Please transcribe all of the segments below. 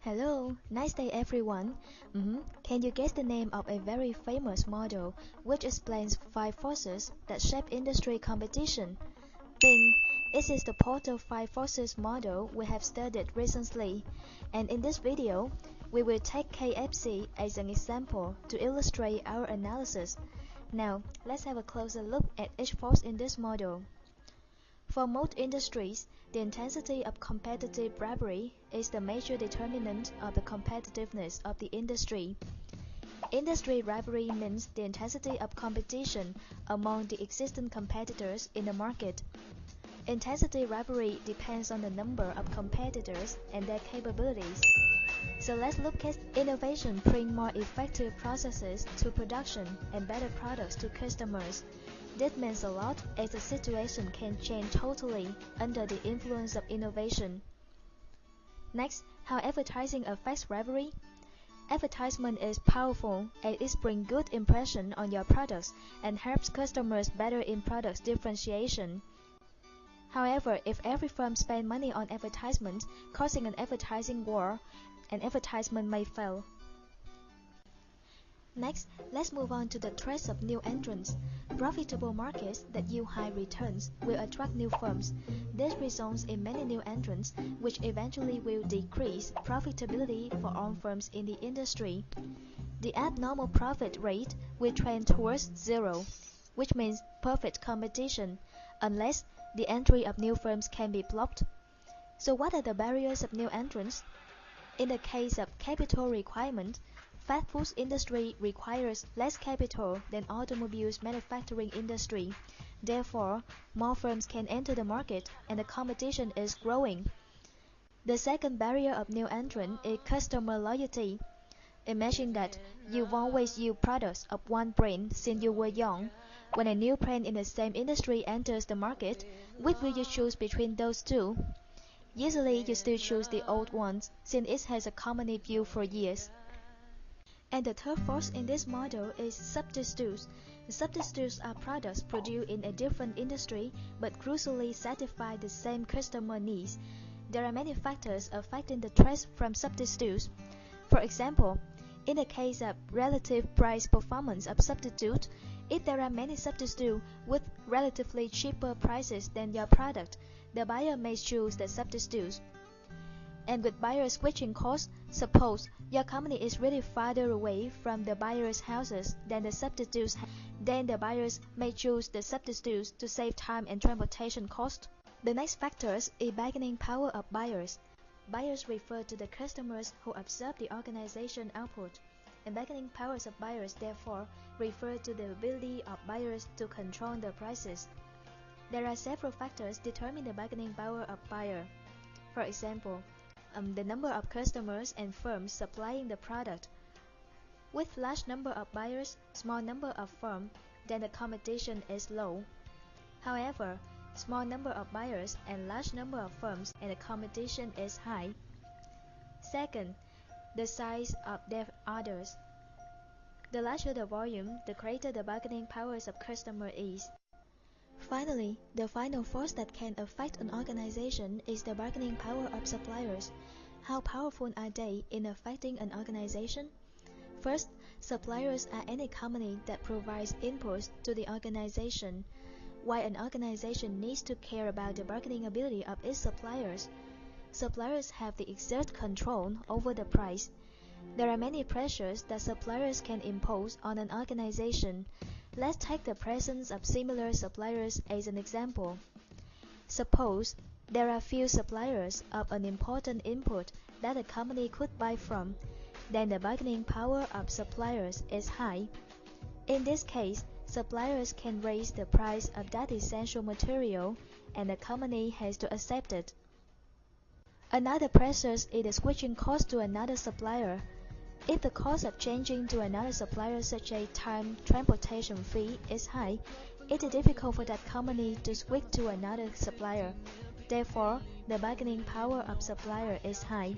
Hello, nice day everyone. Can you guess the name of a very famous model which explains 5 forces that shape industry competition? Bing! This is the Porter 5 forces model we have studied recently, and in this video, we will take KFC as an example to illustrate our analysis. Now, let's have a closer look at each force in this model. For most industries, the intensity of competitive rivalry is the major determinant of the competitiveness of the industry. Industry rivalry means the intensity of competition among the existing competitors in the market. Intensity rivalry depends on the number of competitors and their capabilities. So let's look at innovation bring more effective processes to production and better products to customers. This means a lot as the situation can change totally under the influence of innovation. Next, how advertising affects rivalry. Advertisement is powerful as it brings good impression on your products and helps customers better in product differentiation. However, if every firm spends money on advertisement, causing an advertising war, an advertisement may fail. Next, let's move on to the threats of new entrants. Profitable markets that yield high returns will attract new firms. This results in many new entrants, which eventually will decrease profitability for all firms in the industry. The abnormal profit rate will trend towards zero, which means perfect competition, unless the entry of new firms can be blocked. So what are the barriers of new entrants? In the case of capital requirement, fast food industry requires less capital than automobiles manufacturing industry. Therefore, more firms can enter the market and the competition is growing. The second barrier of new entrant is customer loyalty. Imagine that you've always used products of one brand since you were young. When a new brand in the same industry enters the market, which will you choose between those two? Usually you still choose the old ones since it has accompanied you for years. And the third force in this model is substitutes. Substitutes are products produced in a different industry but crucially satisfy the same customer needs. There are many factors affecting the threats from substitutes. For example, in the case of relative price performance of substitute, if there are many substitutes with relatively cheaper prices than your product, the buyer may choose the substitutes. And with buyer switching costs, suppose your company is really farther away from the buyer's houses than the substitutes, then the buyers may choose the substitutes to save time and transportation costs. The next factors is bargaining power of buyers. Buyers refer to the customers who absorb the organization output, and bargaining powers of buyers therefore refer to the ability of buyers to control the prices. There are several factors determining the bargaining power of buyer. For example, the number of customers and firms supplying the product. With large number of buyers, small number of firms, then the competition is low. However, small number of buyers and large number of firms and the competition is high. Second, the size of their orders. The larger the volume, the greater the bargaining powers of customer is. Finally, the final force that can affect an organization is the bargaining power of suppliers. How powerful are they in affecting an organization? First, suppliers are any company that provides inputs to the organization. Why an organization needs to care about the bargaining ability of its suppliers. Suppliers have the exert control over the price. There are many pressures that suppliers can impose on an organization. Let's take the presence of similar suppliers as an example. Suppose there are few suppliers of an important input that a company could buy from, then the bargaining power of suppliers is high. In this case, suppliers can raise the price of that essential material, and the company has to accept it. Another pressure is the switching cost to another supplier. If the cost of changing to another supplier such as time transportation fee is high, it is difficult for that company to switch to another supplier. Therefore, the bargaining power of supplier is high.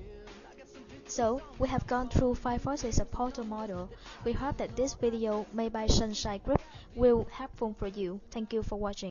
So, we have gone through 5 forces of Porter model. We hope that this video made by Sunshine Group will helpful for you. Thank you for watching.